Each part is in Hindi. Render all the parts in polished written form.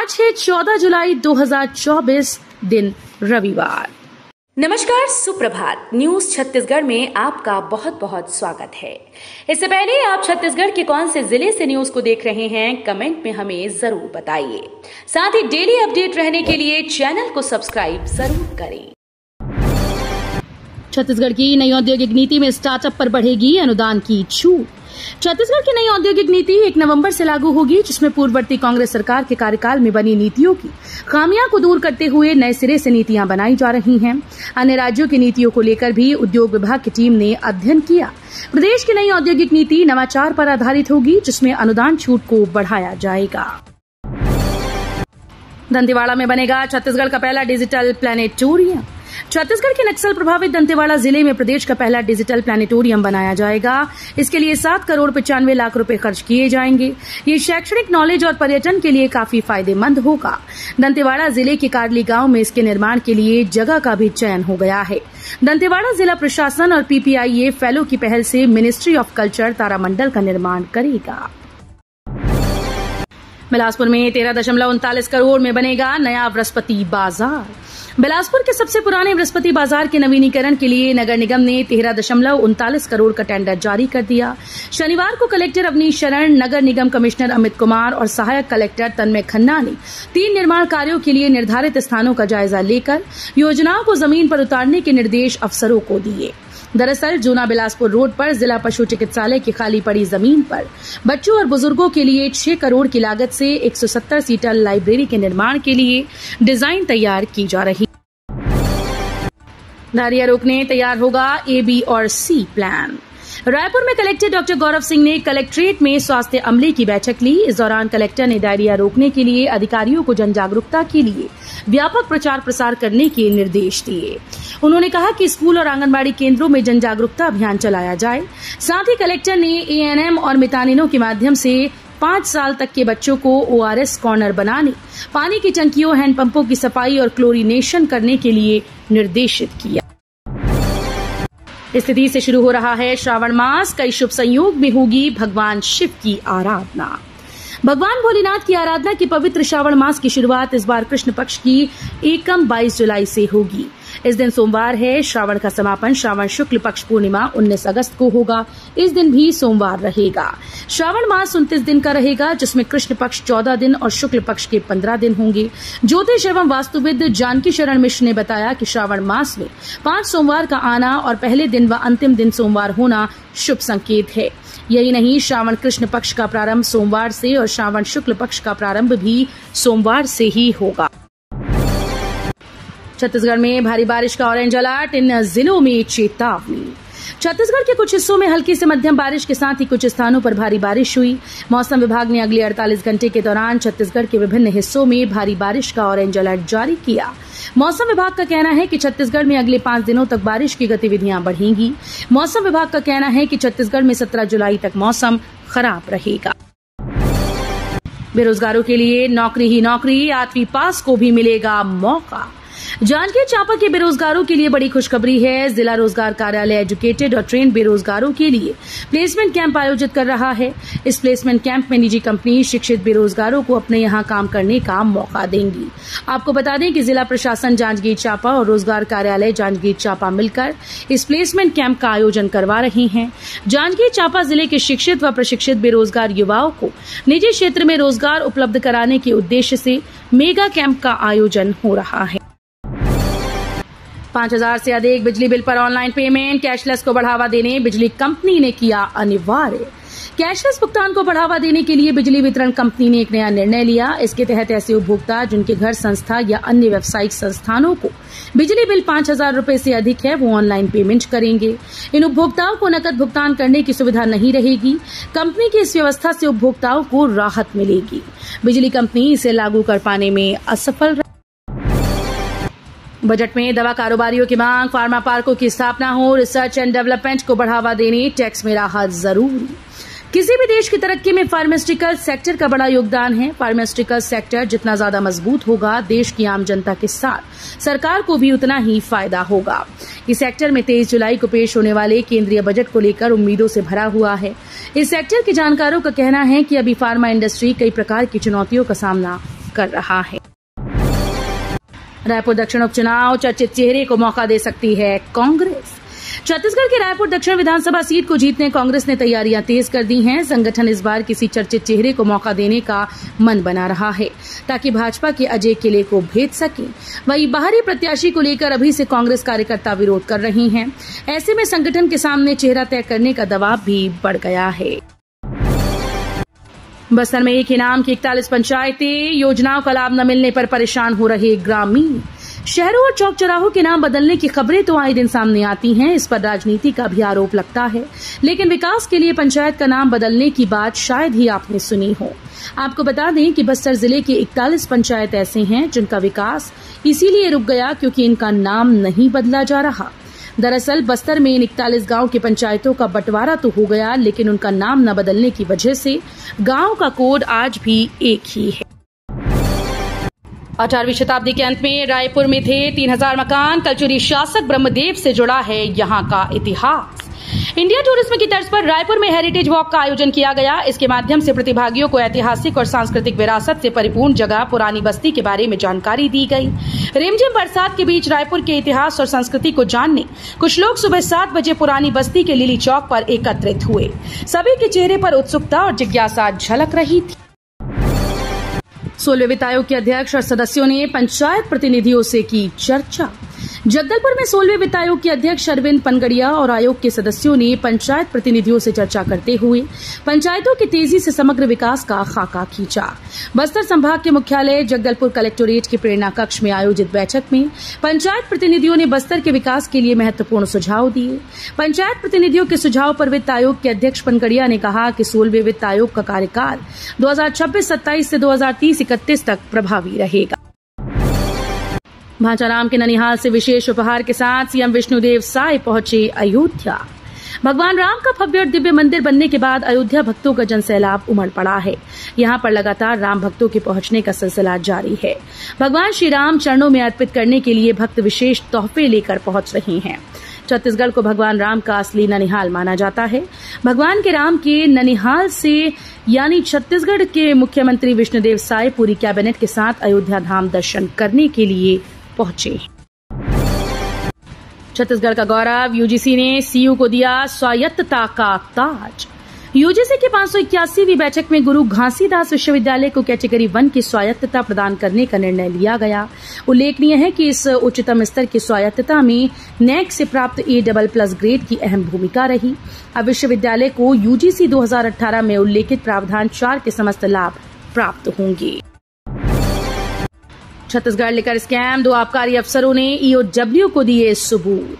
आज है 14 जुलाई 2024, दिन रविवार। नमस्कार, सुप्रभात। न्यूज छत्तीसगढ़ में आपका बहुत बहुत स्वागत है। इससे पहले आप छत्तीसगढ़ के कौन से जिले से न्यूज को देख रहे हैं, कमेंट में हमें जरूर बताइए। साथ ही डेली अपडेट रहने के लिए चैनल को सब्सक्राइब जरूर करें। छत्तीसगढ़ की नई औद्योगिक नीति में स्टार्टअप पर बढ़ेगी अनुदान की छूट। छत्तीसगढ़ की नई औद्योगिक नीति 1 नवंबर से लागू होगी, जिसमें पूर्ववर्ती कांग्रेस सरकार के कार्यकाल में बनी नीतियों की खामियां को दूर करते हुए नए सिरे से नीतियां बनाई जा रही हैं। अन्य राज्यों की नीतियों को लेकर भी उद्योग विभाग की टीम ने अध्ययन किया। प्रदेश की नई औद्योगिक नीति नवाचार पर आधारित होगी, जिसमें अनुदान छूट को बढ़ाया जाएगा। दंतेवाड़ा में बनेगा छत्तीसगढ़ का पहला डिजिटल प्लेनेटोरियम। छत्तीसगढ़ के नक्सल प्रभावित दंतेवाड़ा जिले में प्रदेश का पहला डिजिटल प्लेनेटोरियम बनाया जाएगा। इसके लिए 7 करोड़ 95 लाख रुपए खर्च किए जाएंगे। ये शैक्षणिक, नॉलेज और पर्यटन के लिए काफी फायदेमंद होगा। दंतेवाड़ा जिले के कारली गांव में इसके निर्माण के लिए जगह का भी चयन हो गया है। दंतेवाड़ा जिला प्रशासन और PPIA फेलो की पहल से मिनिस्ट्री ऑफ कल्चर तारामंडल का निर्माण करेगा। बिलासपुर में 13.39 करोड़ में बनेगा नया बृहस्पति बाजार। बिलासपुर के सबसे पुराने बृहस्पति बाजार के नवीनीकरण के लिए नगर निगम ने 13.39 करोड़ का टेंडर जारी कर दिया। शनिवार को कलेक्टर अवनीश शरण, नगर निगम कमिश्नर अमित कुमार और सहायक कलेक्टर तन्मय खन्ना ने 3 निर्माण कार्यों के लिए निर्धारित स्थानों का जायजा लेकर योजनाओं को जमीन पर उतारने के निर्देश अफसरों को दिए। दरअसल जूना बिलासपुर रोड पर जिला पशु चिकित्सालय की खाली पड़ी जमीन पर बच्चों और बुजुर्गों के लिए 6 करोड़ की लागत से 170 सीटर लाइब्रेरी के निर्माण के लिए डिजाइन तैयार की जा रही। धारिया रोकने तैयार होगा A, B और C प्लान। रायपुर में कलेक्टर डॉक्टर गौरव सिंह ने कलेक्ट्रेट में स्वास्थ्य अमले की बैठक ली। इस दौरान कलेक्टर ने डायरिया रोकने के लिए अधिकारियों को जन जागरूकता के लिए व्यापक प्रचार प्रसार करने के निर्देश दिए। उन्होंने कहा कि स्कूल और आंगनबाड़ी केंद्रों में जन जागरूकता अभियान चलाया जाए। साथ ही कलेक्टर ने ANM और मितानिनों के माध्यम से 5 साल तक के बच्चों को ORS कॉर्नर बनाने, पानी की टंकियों, हैंडपंपों की सफाई और क्लोरीनेशन करने के लिए निर्देशित किया। इस तिथि से शुरू हो रहा है श्रावण मास। कई शुभ संयोग में होगी भगवान शिव की आराधना। भगवान भोलेनाथ की आराधना की पवित्र श्रावण मास की शुरुआत इस बार कृष्ण पक्ष की एकम 22 जुलाई से होगी। इस दिन सोमवार है। श्रावण का समापन श्रावण शुक्ल पक्ष पूर्णिमा 19 अगस्त को होगा। इस दिन भी सोमवार रहेगा। श्रावण मास 29 दिन का रहेगा, जिसमें कृष्ण पक्ष 14 दिन और शुक्ल पक्ष के 15 दिन होंगे। ज्योतिष एवं वास्तुविद जानकी शरण मिश्र ने बताया कि श्रावण मास में 5 सोमवार का आना और पहले दिन व अंतिम दिन सोमवार होना शुभ संकेत है। यही नहीं, श्रावण कृष्ण पक्ष का प्रारंभ सोमवार से और श्रावण शुक्ल पक्ष का प्रारंभ भी सोमवार से ही होगा। छत्तीसगढ़ में भारी बारिश का ऑरेंज अलर्ट, इन जिलों में चेतावनी। छत्तीसगढ़ के कुछ हिस्सों में हल्की से मध्यम बारिश के साथ ही कुछ स्थानों पर भारी बारिश हुई। मौसम विभाग ने अगले 48 घंटे के दौरान छत्तीसगढ़ के विभिन्न हिस्सों में भारी बारिश का ऑरेंज अलर्ट जारी किया। मौसम विभाग का कहना है कि छत्तीसगढ़ में अगले 5 दिनों तक बारिश की गतिविधियां बढ़ेंगी। मौसम विभाग का कहना है कि छत्तीसगढ़ में 17 जुलाई तक मौसम खराब रहेगा। बेरोजगारों के लिए नौकरी ही नौकरी, 8वीं पास को भी मिलेगा मौका। जांजगीर चांपा के बेरोजगारों के लिए बड़ी खुशखबरी है। जिला रोजगार कार्यालय एजुकेटेड और ट्रेन बेरोजगारों के लिए प्लेसमेंट कैंप आयोजित कर रहा है। इस प्लेसमेंट कैंप में निजी कंपनी शिक्षित बेरोजगारों को अपने यहां काम करने का मौका देंगी। आपको बता दें कि जिला प्रशासन जांजगीर चांपा और रोजगार कार्यालय जांजगीर चांपा मिलकर इस प्लेसमेंट कैंप का आयोजन करवा रहे हैं। जांजगीर चांपा जिले के शिक्षित व प्रशिक्षित बेरोजगार युवाओं को निजी क्षेत्र में रोजगार उपलब्ध कराने के उद्देश्य से मेगा कैंप का आयोजन हो रहा है। 5,000 से अधिक बिजली बिल पर ऑनलाइन पेमेंट, कैशलेस को बढ़ावा देने बिजली कंपनी ने किया अनिवार्य। कैशलेस भुगतान को बढ़ावा देने के लिए बिजली वितरण कंपनी ने एक नया निर्णय लिया। इसके तहत ऐसे उपभोक्ता जिनके घर, संस्था या अन्य व्यावसायिक संस्थानों को बिजली बिल 5,000 रुपए से अधिक है, वो ऑनलाइन पेमेंट करेंगे। इन उपभोक्ताओं को नकद भुगतान करने की सुविधा नहीं रहेगी। कंपनी की इस व्यवस्था से उपभोक्ताओं को राहत मिलेगी। बिजली कंपनी इसे लागू कर पाने में असफल। बजट में दवा कारोबारियों की मांग, फार्मा पार्कों की स्थापना हो, रिसर्च एंड डेवलपमेंट को बढ़ावा देने, टैक्स में राहत जरूरी। किसी भी देश की तरक्की में फार्मास्यूटिकल सेक्टर का बड़ा योगदान है। फार्मास्यूटिकल सेक्टर जितना ज्यादा मजबूत होगा, देश की आम जनता के साथ सरकार को भी उतना ही फायदा होगा। इस सेक्टर में 23 जुलाई को पेश होने वाले केंद्रीय बजट को लेकर उम्मीदों से भरा हुआ है। इस सेक्टर के जानकारों का कहना है कि अभी फार्मा इंडस्ट्री कई प्रकार की चुनौतियों का सामना कर रहा है। रायपुर दक्षिण उपचुनाव, चर्चित चेहरे को मौका दे सकती है कांग्रेस। छत्तीसगढ़ की रायपुर दक्षिण विधानसभा सीट को जीतने कांग्रेस ने तैयारियां तेज कर दी हैं। संगठन इस बार किसी चर्चित चेहरे को मौका देने का मन बना रहा है ताकि भाजपा के अजय किले को भेज सके। वहीं बाहरी प्रत्याशी को लेकर अभी से कांग्रेस कार्यकर्ता विरोध कर रहे हैं। ऐसे में संगठन के सामने चेहरा तय करने का दबाव भी बढ़ गया है। बस्तर में एक ही नाम की 41 पंचायतें, योजनाओं का लाभ न मिलने पर परेशान हो रहे ग्रामीण। शहरों और चौक चौराहों के नाम बदलने की खबरें तो आए दिन सामने आती हैं। इस पर राजनीति का भी आरोप लगता है, लेकिन विकास के लिए पंचायत का नाम बदलने की बात शायद ही आपने सुनी हो। आपको बता दें कि बस्तर जिले के 41 पंचायत ऐसे हैं जिनका विकास इसीलिए रुक गया क्योंकि इनका नाम नहीं बदला जा रहा। दरअसल बस्तर में इन 41 गांव की पंचायतों का बंटवारा तो हो गया, लेकिन उनका नाम न बदलने की वजह से गांव का कोड आज भी एक ही है। 18वीं शताब्दी के अंत में रायपुर में थे 3000 मकान। कलचुरी शासक ब्रह्मदेव से जुड़ा है यहाँ का इतिहास। इंडिया टूरिज्म की तर्ज पर रायपुर में हेरिटेज वॉक का आयोजन किया गया। इसके माध्यम से प्रतिभागियों को ऐतिहासिक और सांस्कृतिक विरासत से परिपूर्ण जगह पुरानी बस्ती के बारे में जानकारी दी गई। रिमझिम बरसात के बीच रायपुर के इतिहास और संस्कृति को जानने कुछ लोग सुबह 7 बजे पुरानी बस्ती के लिली चौक पर एकत्रित हुए। सभी के चेहरे पर उत्सुकता और जिज्ञासा झलक रही थी। 16वें वित्त आयोग के अध्यक्ष और सदस्यों ने पंचायत प्रतिनिधियों से की चर्चा। जगदलपुर में 16वें वित्त आयोग के अध्यक्ष अरविंद पनगड़िया और आयोग के सदस्यों ने पंचायत प्रतिनिधियों से चर्चा करते हुए पंचायतों के तेजी से समग्र विकास का खाका खींचा। बस्तर संभाग के मुख्यालय जगदलपुर कलेक्टोरेट के प्रेरणा कक्ष में आयोजित बैठक में पंचायत प्रतिनिधियों ने बस्तर के विकास के लिए महत्वपूर्ण सुझाव दिए। पंचायत प्रतिनिधियों के सुझाव पर वित्त आयोग के अध्यक्ष पनगड़िया ने कहा कि 16वें वित्त आयोग का कार्यकाल 2026-27 से 2030-31 तक प्रभावी रहेगा। भांचाराम के ननिहाल से विशेष उपहार के साथ सीएम विष्णुदेव साय पहुंचे अयोध्या। भगवान राम का भव्य और दिव्य मंदिर बनने के बाद अयोध्या भक्तों का जनसैलाब उमड़ पड़ा है। यहां पर लगातार राम भक्तों के पहुंचने का सिलसिला जारी है। भगवान श्री राम चरणों में अर्पित करने के लिए भक्त विशेष तोहफे लेकर पहुंच रहे हैं। छत्तीसगढ़ को भगवान राम का असली ननिहाल माना जाता है। भगवान के राम के ननिहाल से यानी छत्तीसगढ़ के मुख्यमंत्री विष्णुदेव साय पूरी कैबिनेट के साथ अयोध्या धाम दर्शन करने के लिए पहुंचे। छत्तीसगढ़ का गौरव, यूजीसी ने सीयू को दिया स्वायत्तता का ताज। यूजीसी की 581वीं बैठक में गुरु घासीदास विश्वविद्यालय को कैटेगरी 1 की स्वायत्तता प्रदान करने का निर्णय लिया गया। उल्लेखनीय है कि इस उच्चतम स्तर की स्वायत्तता में नैक से प्राप्त A++ ग्रेड की अहम भूमिका रही। अब विश्वविद्यालय को यूजीसी 2018 में उल्लेखित प्रावधान 4 के समस्त लाभ प्राप्त होंगे। छत्तीसगढ़ लिकर स्कैम, 2 आबकारी अफसरों ने ईओडब्ल्यू को दिए सबूत।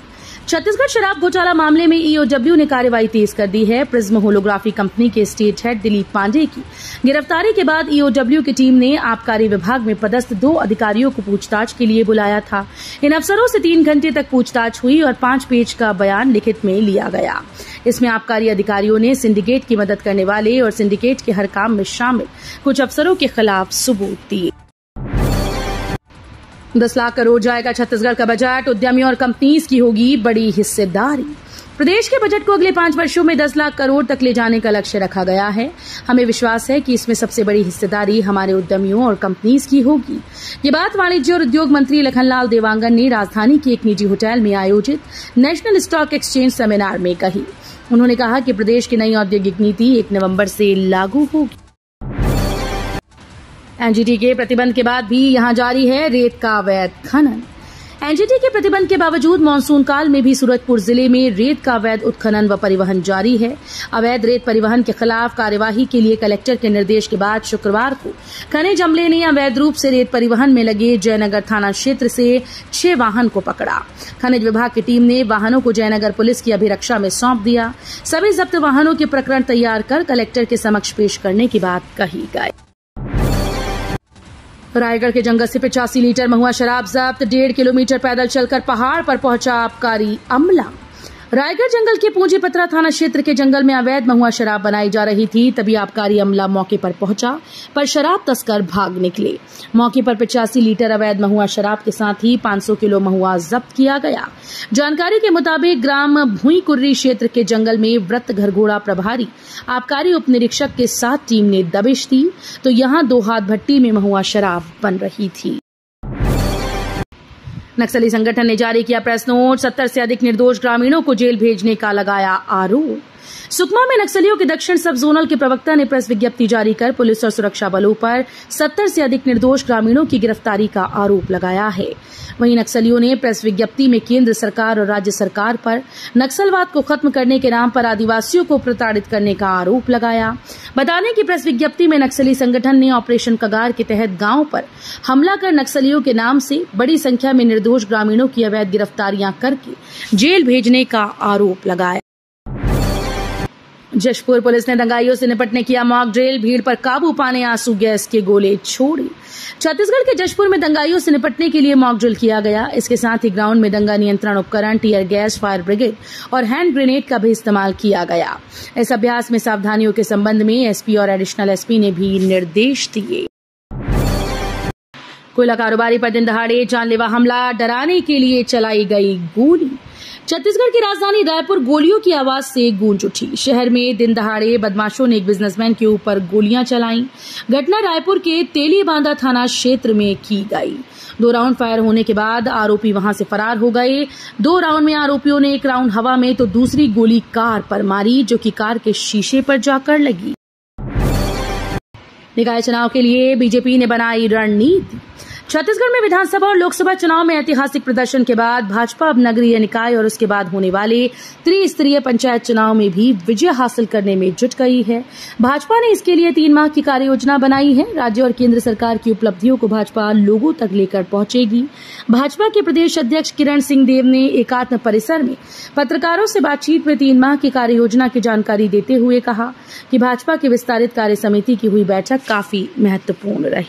छत्तीसगढ़ शराब घोटाला मामले में ईओडब्ल्यू ने कार्रवाई तेज कर दी है। प्रिज्म होलोग्राफी कंपनी के स्टेट हेड दिलीप पांडे की गिरफ्तारी के बाद ईओडब्ल्यू की टीम ने आबकारी विभाग में पदस्थ 2 अधिकारियों को पूछताछ के लिए बुलाया था। इन अफसरों से 3 घंटे तक पूछताछ हुई और 5 पेज का बयान लिखित में लिया गया। इसमें आबकारी अधिकारियों ने सिंडिकेट की मदद करने वाले और सिंडिकेट के हर काम में शामिल कुछ अफसरों के खिलाफ सबूत दिए। 10 लाख करोड़ जाएगा छत्तीसगढ़ का बजट, उद्यमियों और कंपनीज की होगी बड़ी हिस्सेदारी। प्रदेश के बजट को अगले 5 वर्षों में 10 लाख करोड़ तक ले जाने का लक्ष्य रखा गया है। हमें विश्वास है कि इसमें सबसे बड़ी हिस्सेदारी हमारे उद्यमियों और कंपनीज की होगी। ये बात वाणिज्य और उद्योग मंत्री लखनलाल देवांगन ने राजधानी के एक निजी होटल में आयोजित नेशनल स्टॉक एक्सचेंज सेमिनार में कही। उन्होंने कहा कि प्रदेश की नई औद्योगिक नीति 1 नवंबर से लागू होगी। एनजीटी के प्रतिबंध के बाद भी यहां जारी है रेत का अवैध खनन। एनजीटी के प्रतिबंध के बावजूद मानसून काल में भी सूरजपुर जिले में रेत का अवैध उत्खनन व परिवहन जारी है। अवैध रेत परिवहन के खिलाफ कार्यवाही के लिए कलेक्टर के निर्देश के बाद शुक्रवार को खनिज अमले ने अवैध रूप से रेत परिवहन में लगे जयनगर थाना क्षेत्र से 6 वाहन को पकड़ा। खनिज विभाग की टीम ने वाहनों को जयनगर पुलिस की अभिरक्षा में सौंप दिया। सभी जब्त वाहनों के प्रकरण तैयार कर कलेक्टर के समक्ष पेश करने की बात कही गई। रायगढ़ के जंगल से 85 लीटर महुआ शराब जब्त। 1.5 किलोमीटर पैदल चलकर पहाड़ पर पहुंचा आबकारी अमला। रायगढ़ जंगल के पूंजीपत्रा थाना क्षेत्र के जंगल में अवैध महुआ शराब बनाई जा रही थी। तभी आबकारी अमला मौके पर पहुंचा, पर शराब तस्कर भाग निकले। मौके पर 85 लीटर अवैध महुआ शराब के साथ ही 500 किलो महुआ जब्त किया गया। जानकारी के मुताबिक ग्राम भुईकुर्री क्षेत्र के जंगल में व्रत घरघोड़ा प्रभारी आबकारी उप निरीक्षक के साथ टीम ने दबिश दी तो यहां 2 हाथ भट्टी में महुआ शराब बन रही थी। नक्सली संगठन ने जारी किया प्रेस नोट, 70 से अधिक निर्दोष ग्रामीणों को जेल भेजने का लगाया आरोप। सुकमा में नक्सलियों के दक्षिण सब जोनल के प्रवक्ता ने प्रेस विज्ञप्ति जारी कर पुलिस और सुरक्षा बलों पर 70 से अधिक निर्दोष ग्रामीणों की गिरफ्तारी का आरोप लगाया है। वहीं नक्सलियों ने प्रेस विज्ञप्ति में केंद्र सरकार और राज्य सरकार पर नक्सलवाद को खत्म करने के नाम पर आदिवासियों को प्रताड़ित करने का आरोप लगाया। बता दें कि प्रेस विज्ञप्ति में नक्सली संगठन ने ऑपरेशन कगार के तहत गांव पर हमला कर नक्सलियों के नाम से बड़ी संख्या में निर्दोष ग्रामीणों की अवैध गिरफ्तारियां करके जेल भेजने का आरोप लगाया। जशपुर पुलिस ने दंगाइयों से निपटने किया मॉक ड्रिल, भीड़ पर काबू पाने आंसू गैस के गोले छोड़े। छत्तीसगढ़ के जशपुर में दंगाइयों से निपटने के लिए मॉक ड्रिल किया गया। इसके साथ ही ग्राउंड में दंगा नियंत्रण उपकरण, टीयर गैस, फायर ब्रिगेड और हैंड ग्रेनेड का भी इस्तेमाल किया गया। इस अभ्यास में सावधानियों के संबंध में एसपी और एडिशनल एसपी ने भी निर्देश दिए। कोयला कारोबारी पर दिन दहाड़े जानलेवा हमला, डराने के लिए चलाई गई गोली। छत्तीसगढ़ की राजधानी रायपुर गोलियों की आवाज से गूंज उठी। शहर में दिन दहाड़े बदमाशों ने एक बिजनेसमैन के ऊपर गोलियां चलाईं। घटना रायपुर के तेलीबांधा थाना क्षेत्र में की गई। 2 राउंड फायर होने के बाद आरोपी वहां से फरार हो गए। 2 राउंड में आरोपियों ने एक राउंड हवा में तो दूसरी गोली कार पर मारी, जो कि कार के शीशे पर जाकर लगी। निकाय चुनाव के लिए बीजेपी ने बनाई रणनीति। छत्तीसगढ़ में विधानसभा और लोकसभा चुनाव में ऐतिहासिक प्रदर्शन के बाद भाजपा अब नगरीय निकाय और उसके बाद होने वाले त्रिस्तरीय पंचायत चुनाव में भी विजय हासिल करने में जुट गई है। भाजपा ने इसके लिए 3 माह की कार्य योजना बनाई है। राज्य और केंद्र सरकार की उपलब्धियों को भाजपा लोगों तक लेकर पहुंचेगी। भाजपा के प्रदेश अध्यक्ष किरण सिंह देव ने एकात्म परिसर में पत्रकारों से बातचीत में 3 माह की कार्य योजना की जानकारी देते हुए कहा कि भाजपा की विस्तारित कार्य समिति की हुई बैठक काफी महत्वपूर्ण रही।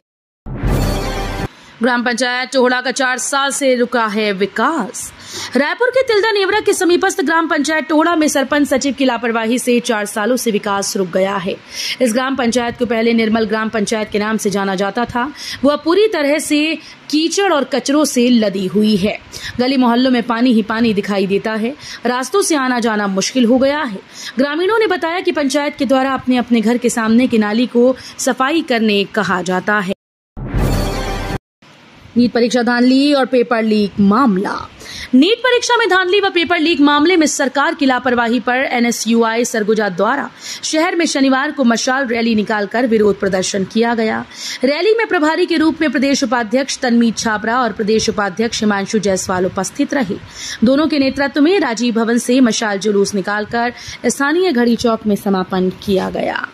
ग्राम पंचायत टोहड़ा का 4 साल से रुका है विकास। रायपुर के तिल्दा नेवरा के समीपस्थ ग्राम पंचायत टोहड़ा में सरपंच सचिव की लापरवाही से 4 सालों से विकास रुक गया है। इस ग्राम पंचायत को पहले निर्मल ग्राम पंचायत के नाम से जाना जाता था। वह पूरी तरह से कीचड़ और कचरों से लदी हुई है। गली मोहल्लों में पानी ही पानी दिखाई देता है। रास्तों से आना जाना मुश्किल हो गया है। ग्रामीणों ने बताया कि पंचायत के द्वारा अपने अपने घर के सामने की नाली को सफाई करने कहा जाता है। नीट परीक्षा धांधली और पेपर लीक मामला। नीट परीक्षा में धांधली व पेपर लीक मामले में सरकार की लापरवाही पर एनएसयूआई सरगुजा द्वारा शहर में शनिवार को मशाल रैली निकालकर विरोध प्रदर्शन किया गया। रैली में प्रभारी के रूप में प्रदेश उपाध्यक्ष तन्मीत छाबरा और प्रदेश उपाध्यक्ष हिमांशु जायसवाल उपस्थित रहे। दोनों के नेतृत्व में राजीव भवन से मशाल जुलूस निकालकर स्थानीय घड़ी चौक में समापन किया गया।